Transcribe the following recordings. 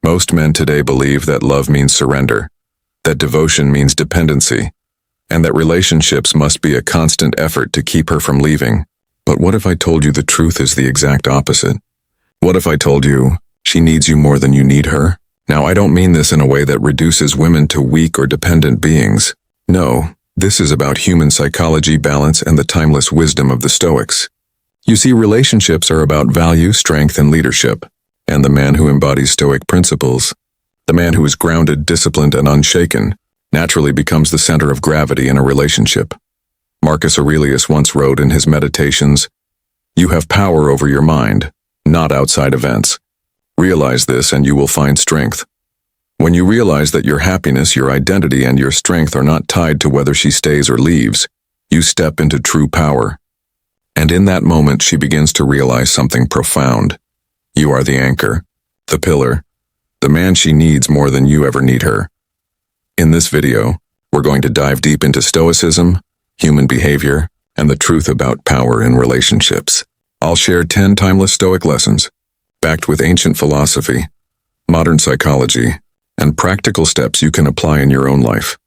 Most men today believe that love means surrender, that devotion means dependency, and that relationships must be a constant effort to keep her from leaving. But what if I told you the truth is the exact opposite? What if I told you she needs you more than you need her? Now, I don't mean this in a way that reduces women to weak or dependent beings. No, this is about human psychology, balance, and the timeless wisdom of the Stoics. You see, relationships are about value, strength, and leadership. And the man who embodies Stoic principles, the man who is grounded, disciplined, and unshaken, naturally becomes the center of gravity in a relationship. Marcus Aurelius once wrote in his Meditations, "You have power over your mind, not outside events. Realize this and you will find strength." When you realize that your happiness, your identity, and your strength are not tied to whether she stays or leaves, you step into true power. And in that moment, she begins to realize something profound. You are the anchor, the pillar, the man she needs more than you ever need her. In this video, we're going to dive deep into Stoicism, human behavior, and the truth about power in relationships. I'll share 10 timeless Stoic lessons, backed with ancient philosophy, modern psychology, and practical steps you can apply in your own life.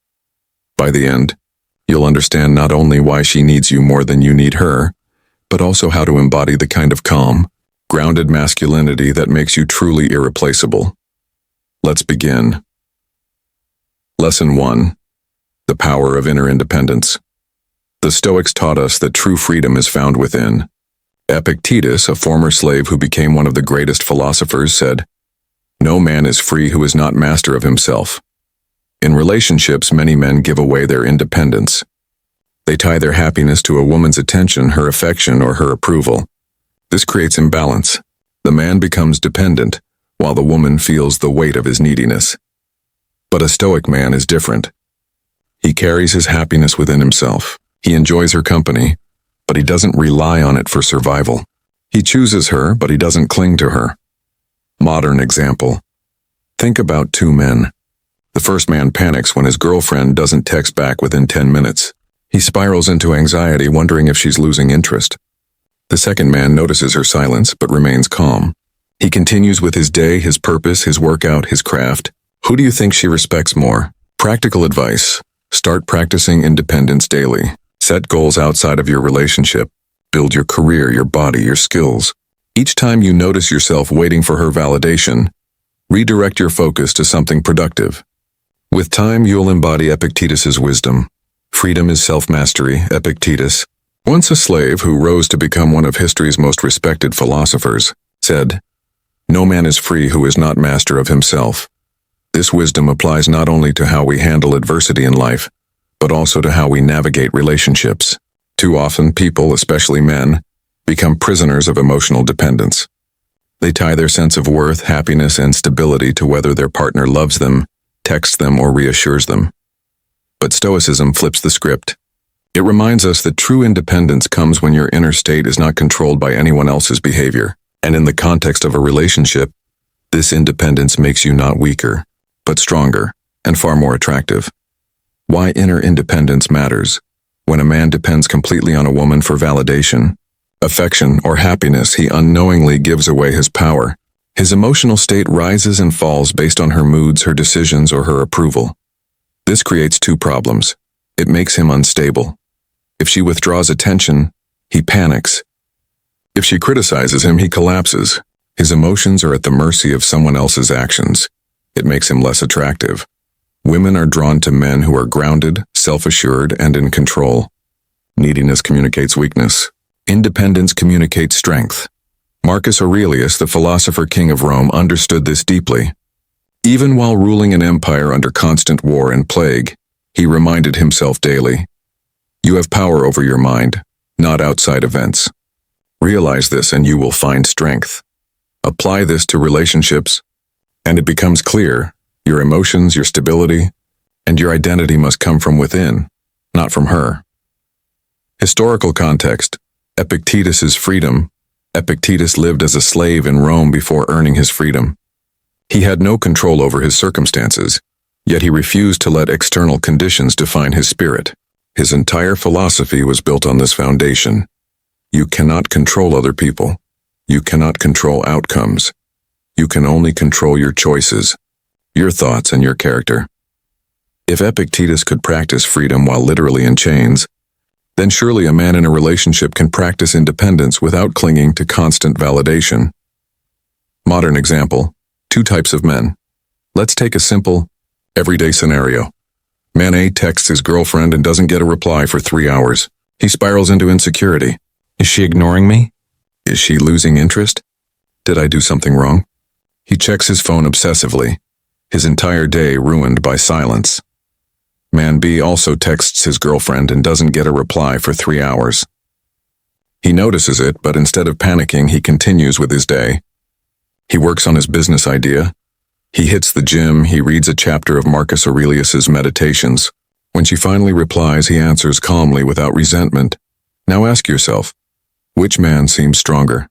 By the end, you'll understand not only why she needs you more than you need her, but also how to embody the kind of calm, grounded masculinity that makes you truly irreplaceable. Let's begin. Lesson 1. The power of inner independence. The Stoics taught us that true freedom is found within. Epictetus, a former slave who became one of the greatest philosophers, said, "No man is free who is not master of himself." In relationships, many men give away their independence. They tie their happiness to a woman's attention, her affection, or her approval. This creates imbalance. The man becomes dependent, while the woman feels the weight of his neediness. But a Stoic man is different. He carries his happiness within himself. He enjoys her company, but he doesn't rely on it for survival. He chooses her, but he doesn't cling to her. Modern example. Think about two men. The first man panics when his girlfriend doesn't text back within 10 minutes. He spirals into anxiety, wondering if she's losing interest. The second man notices her silence, but remains calm. He continues with his day, his purpose, his workout, his craft. Who do you think she respects more? Practical advice. Start practicing independence daily. Set goals outside of your relationship. Build your career, your body, your skills. Each time you notice yourself waiting for her validation, redirect your focus to something productive. With time, you'll embody Epictetus's wisdom. Freedom is self-mastery, Epictetus, once a slave who rose to become one of history's most respected philosophers, said, "No man is free who is not master of himself." This wisdom applies not only to how we handle adversity in life, but also to how we navigate relationships. Too often, people, especially men, become prisoners of emotional dependence. They tie their sense of worth, happiness, and stability to whether their partner loves them, texts them, or reassures them. But Stoicism flips the script. It reminds us that true independence comes when your inner state is not controlled by anyone else's behavior. And in the context of a relationship, this independence makes you not weaker, but stronger and far more attractive. Why inner independence matters. When a man depends completely on a woman for validation, affection, or happiness, he unknowingly gives away his power. His emotional state rises and falls based on her moods, her decisions, or her approval. This creates two problems. It makes him unstable. If she withdraws attention, he panics. If she criticizes him, he collapses. His emotions are at the mercy of someone else's actions. It makes him less attractive. Women are drawn to men who are grounded, self-assured, and in control. Neediness communicates weakness. Independence communicates strength. Marcus Aurelius, the philosopher king of Rome, understood this deeply. Even while ruling an empire under constant war and plague, he reminded himself daily, "You have power over your mind, not outside events." Realize this and you will find strength. Apply this to relationships, and it becomes clear your emotions, your stability, and your identity must come from within, not from her. Historical context. Epictetus's freedom. Epictetus lived as a slave in Rome before earning his freedom. He had no control over his circumstances, yet he refused to let external conditions define his spirit. His entire philosophy was built on this foundation. You cannot control other people. You cannot control outcomes. You can only control your choices, your thoughts, and your character. If Epictetus could practice freedom while literally in chains, then surely a man in a relationship can practice independence without clinging to constant validation. Modern example, 2 types of men. Let's take a simple, everyday scenario. Man A texts his girlfriend and doesn't get a reply for 3 hours. He spirals into insecurity. Is she ignoring me? Is she losing interest? Did I do something wrong? He checks his phone obsessively, his entire day ruined by silence. Man B also texts his girlfriend and doesn't get a reply for 3 hours. He notices it, but instead of panicking, he continues with his day. He works on his business idea. He hits the gym, he reads a chapter of Marcus Aurelius's Meditations. When she finally replies, he answers calmly without resentment. Now ask yourself, which man seems stronger?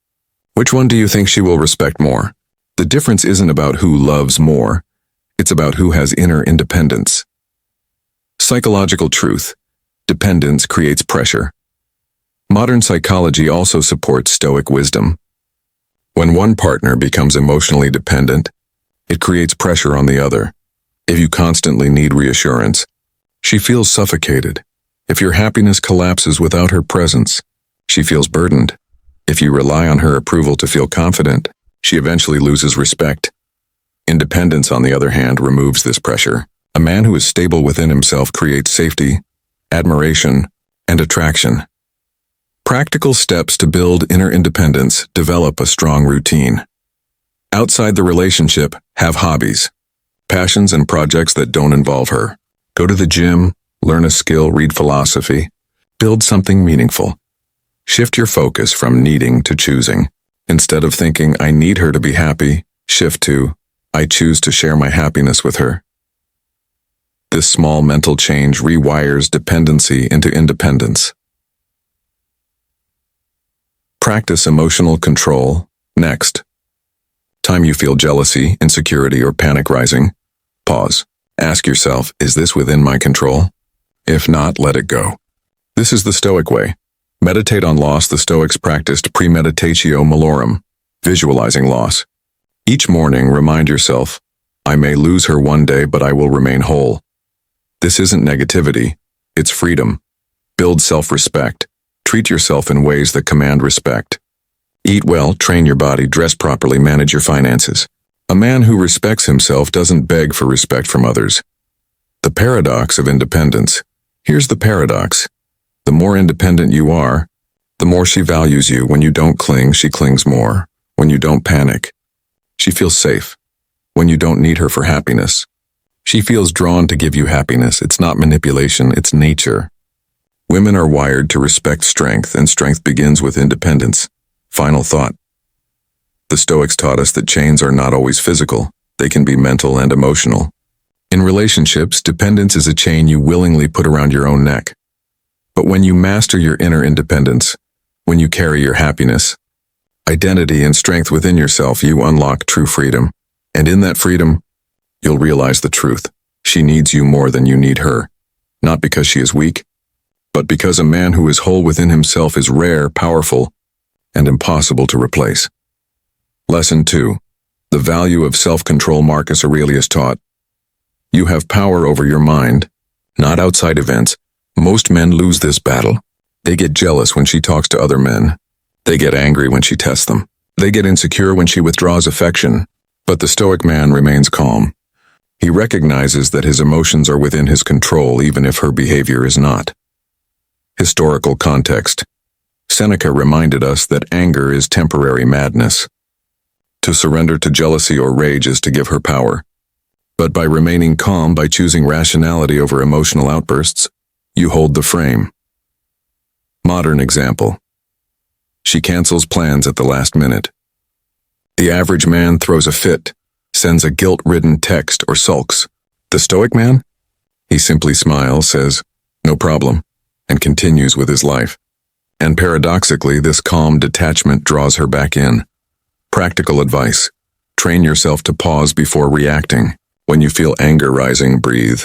Which one do you think she will respect more? The difference isn't about who loves more. It's about who has inner independence. Psychological truth. Dependence creates pressure. Modern psychology also supports Stoic wisdom. When one partner becomes emotionally dependent, it creates pressure on the other. If you constantly need reassurance, she feels suffocated. If your happiness collapses without her presence, she feels burdened. If you rely on her approval to feel confident, she eventually loses respect. Independence, on the other hand, removes this pressure. A man who is stable within himself creates safety, admiration, and attraction. Practical steps to build inner independence: develop a strong routine. Outside the relationship, have hobbies, passions and projects that don't involve her. Go to the gym, learn a skill, read philosophy, build something meaningful. Shift your focus from needing to choosing. Instead of thinking, I need her to be happy, shift to, I choose to share my happiness with her. This small mental change rewires dependency into independence. Practice emotional control. Next. Time you feel jealousy, insecurity, or panic rising, pause. Ask yourself, is this within my control? If not, let it go. This is the Stoic way. Meditate on loss. The Stoics practiced premeditatio malorum, visualizing loss. Each morning, remind yourself, I may lose her one day, but I will remain whole. This isn't negativity, it's freedom. Build self-respect. Treat yourself in ways that command respect. Eat well, train your body, dress properly, manage your finances. A man who respects himself doesn't beg for respect from others. The paradox of independence. Here's the paradox. The more independent you are, the more she values you. When you don't cling, she clings more. When you don't panic, she feels safe. When you don't need her for happiness, she feels drawn to give you happiness. It's not manipulation, it's nature. Women are wired to respect strength, and strength begins with independence. Final thought. The Stoics taught us that chains are not always physical. They can be mental and emotional. In relationships, dependence is a chain you willingly put around your own neck. But when you master your inner independence, when you carry your happiness, identity, and strength within yourself, you unlock true freedom. And in that freedom, you'll realize the truth. She needs you more than you need her. Not because she is weak, but because a man who is whole within himself is rare, powerful, and impossible to replace. Lesson 2. The value of self-control. Marcus Aurelius taught, you have power over your mind, not outside events. Most men lose this battle. They get jealous when she talks to other men. They get angry when she tests them. They get insecure when she withdraws affection. But the Stoic man remains calm. He recognizes that his emotions are within his control, even if her behavior is not. Historical context. Seneca reminded us that anger is temporary madness. To surrender to jealousy or rage is to give her power. But by remaining calm, by choosing rationality over emotional outbursts, you hold the frame. Modern example. She cancels plans at the last minute. The average man throws a fit, sends a guilt-ridden text, or sulks. The Stoic man? He simply smiles, says, no problem, and continues with his life. And paradoxically, this calm detachment draws her back in. Practical advice. Train yourself to pause before reacting. When you feel anger rising, breathe.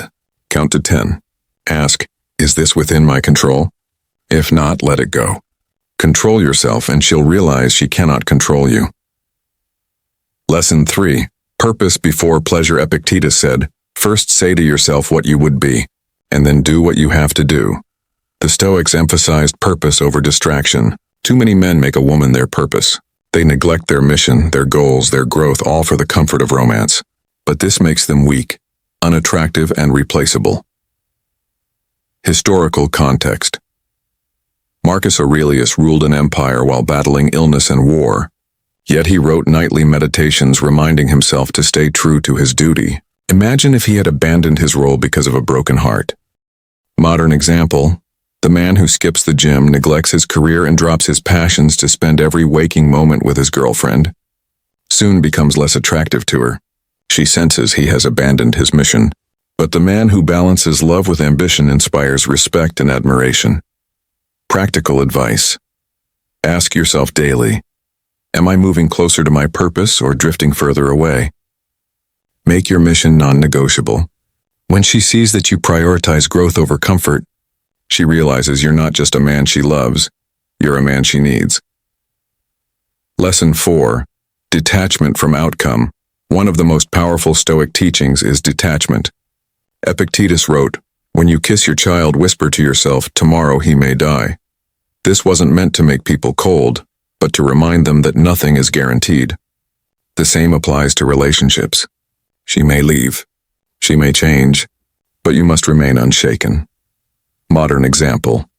Count to 10. Ask, is this within my control? If not, let it go. Control yourself and she'll realize she cannot control you. Lesson 3. Purpose before pleasure. Epictetus said, "First say to yourself what you would be, and then do what you have to do." The Stoics emphasized purpose over distraction. Too many men make a woman their purpose. They neglect their mission, their goals, their growth, all for the comfort of romance. But this makes them weak, unattractive, and replaceable. Historical context. Marcus Aurelius ruled an empire while battling illness and war. Yet he wrote nightly meditations reminding himself to stay true to his duty. Imagine if he had abandoned his role because of a broken heart. Modern example: the man who skips the gym, neglects his career, and drops his passions to spend every waking moment with his girlfriend, soon becomes less attractive to her. She senses he has abandoned his mission. But the man who balances love with ambition inspires respect and admiration. Practical advice. Ask yourself daily, am I moving closer to my purpose or drifting further away? Make your mission non-negotiable. When she sees that you prioritize growth over comfort, she realizes you're not just a man she loves, you're a man she needs. Lesson 4. Detachment from outcome. One of the most powerful Stoic teachings is detachment. Epictetus wrote, "When you kiss your child, whisper to yourself, 'Tomorrow he may die.'" This wasn't meant to make people cold, but to remind them that nothing is guaranteed. The same applies to relationships. She may leave, she may change, but you must remain unshaken. Modern example.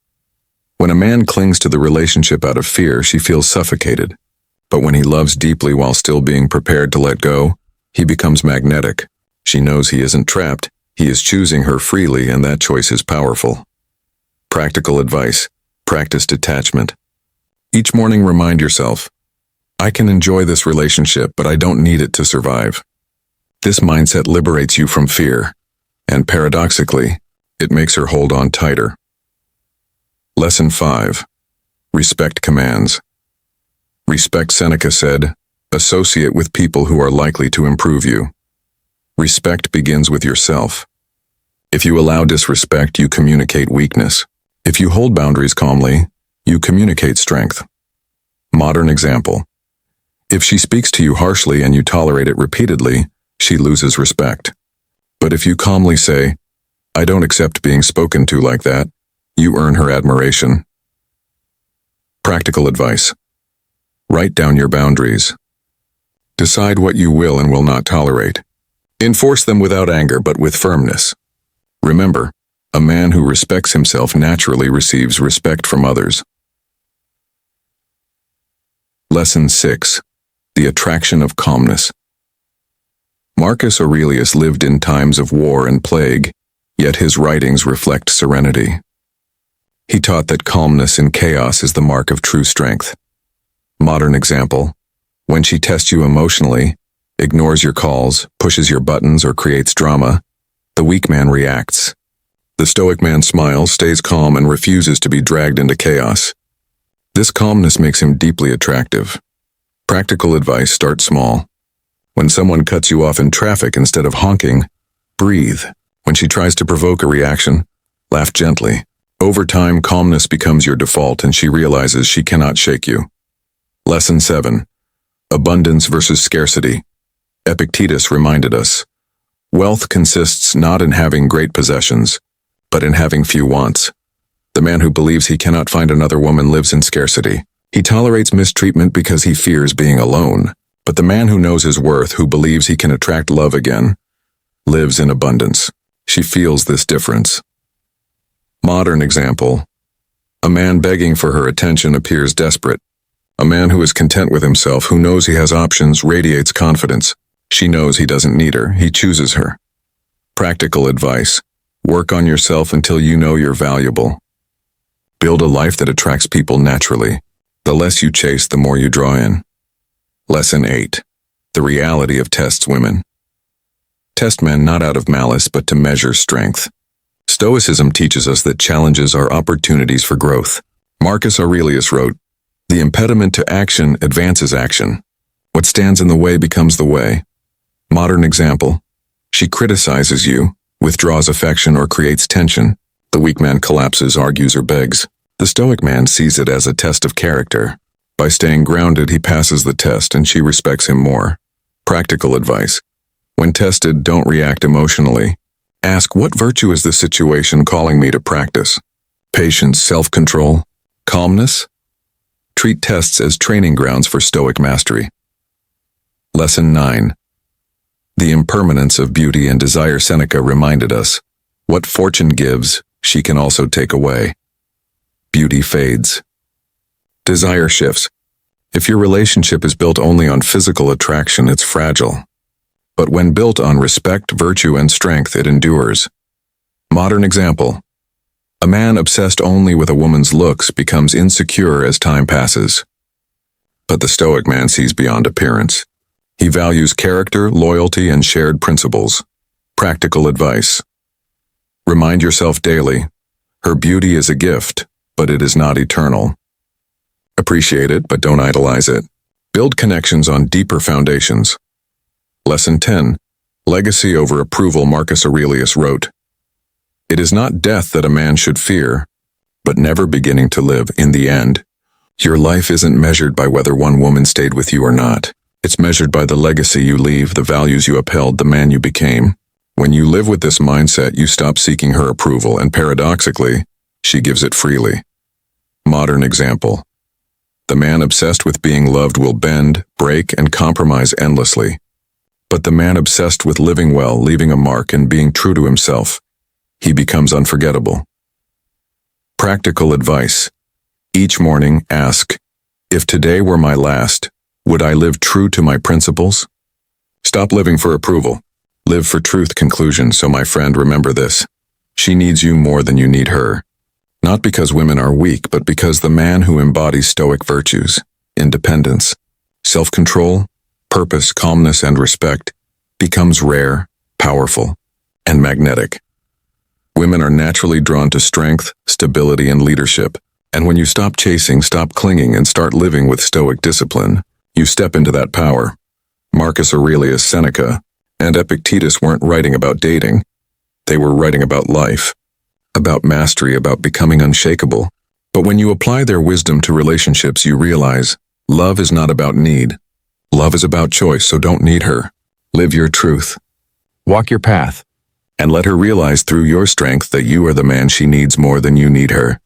When a man clings to the relationship out of fear, she feels suffocated. But when he loves deeply while still being prepared to let go, he becomes magnetic. She knows he isn't trapped, he is choosing her freely, and that choice is powerful. Practical advice. Practice detachment. Each morning remind yourself, I can enjoy this relationship, but I don't need it to survive. This mindset liberates you from fear, and paradoxically, it makes her hold on tighter. Lesson 5. Respect commands. Respect, Seneca said, associate with people who are likely to improve you. Respect begins with yourself. If you allow disrespect, you communicate weakness. If you hold boundaries calmly, you communicate strength. Modern example. If she speaks to you harshly and you tolerate it repeatedly, she loses respect. But if you calmly say, I don't accept being spoken to like that, you earn her admiration. Practical advice. Write down your boundaries. Decide what you will and will not tolerate. Enforce them without anger but with firmness. Remember, a man who respects himself naturally receives respect from others. Lesson 6. The attraction of calmness. Marcus Aurelius lived in times of war and plague, yet his writings reflect serenity. He taught that calmness in chaos is the mark of true strength. Modern example. When she tests you emotionally, ignores your calls, pushes your buttons, or creates drama, the weak man reacts. The stoic man smiles, stays calm, and refuses to be dragged into chaos. This calmness makes him deeply attractive. Practical advice: start small. When someone cuts you off in traffic, instead of honking, breathe. When she tries to provoke a reaction, laugh gently. Over time, calmness becomes your default and she realizes she cannot shake you. Lesson 7. Abundance versus scarcity. Epictetus reminded us, wealth consists not in having great possessions, but in having few wants. The man who believes he cannot find another woman lives in scarcity. He tolerates mistreatment because he fears being alone. But the man who knows his worth, who believes he can attract love again, lives in abundance. She feels this difference. Modern example. A man begging for her attention appears desperate. A man who is content with himself, who knows he has options, radiates confidence. She knows he doesn't need her, he chooses her. Practical advice. Work on yourself until you know you're valuable. Build a life that attracts people naturally. The less you chase, the more you draw in. Lesson 8. The reality of tests women. Test men not out of malice, but to measure strength. Stoicism teaches us that challenges are opportunities for growth. Marcus Aurelius wrote, the impediment to action advances action. What stands in the way becomes the way. Modern example. She criticizes you, withdraws affection, or creates tension. The weak man collapses, argues, or begs. The stoic man sees it as a test of character. By staying grounded, he passes the test and she respects him more. Practical advice. When tested, don't react emotionally. Ask, what virtue is this situation calling me to practice? Patience, self-control, calmness? Treat tests as training grounds for Stoic mastery. Lesson 9. The impermanence of beauty and desire. Seneca reminded us, what fortune gives, she can also take away. Beauty fades. Desire shifts. If your relationship is built only on physical attraction, it's fragile. But when built on respect, virtue, and strength, it endures. Modern example. A man obsessed only with a woman's looks becomes insecure as time passes. But the Stoic man sees beyond appearance. He values character, loyalty, and shared principles. Practical advice. Remind yourself daily, her beauty is a gift, but it is not eternal. Appreciate it, but don't idolize it. Build connections on deeper foundations. Lesson 10. Legacy over approval. Marcus Aurelius wrote, "It is not death that a man should fear, but never beginning to live. In the end, your life isn't measured by whether one woman stayed with you or not. It's measured by the legacy you leave, the values you upheld, the man you became. When you live with this mindset, you stop seeking her approval, and paradoxically, she gives it freely." Modern example. The man obsessed with being loved will bend, break, and compromise endlessly. But the man obsessed with living well, leaving a mark, and being true to himself, he becomes unforgettable. Practical advice. Each morning, ask, if today were my last, would I live true to my principles? Stop living for approval. Live for truth. Conclusion. So my friend, remember this. She needs you more than you need her. Not because women are weak, but because the man who embodies Stoic virtues, independence, self-control, purpose, calmness, and respect, becomes rare, powerful, and magnetic. Women are naturally drawn to strength, stability, and leadership. And when you stop chasing, stop clinging, and start living with Stoic discipline, you step into that power. Marcus Aurelius, Seneca, and Epictetus weren't writing about dating. They were writing about life, about mastery, about becoming unshakable. But when you apply their wisdom to relationships, you realize love is not about need. Love is about choice, so don't need her. Live your truth. Walk your path. And let her realize through your strength that you are the man she needs more than you need her.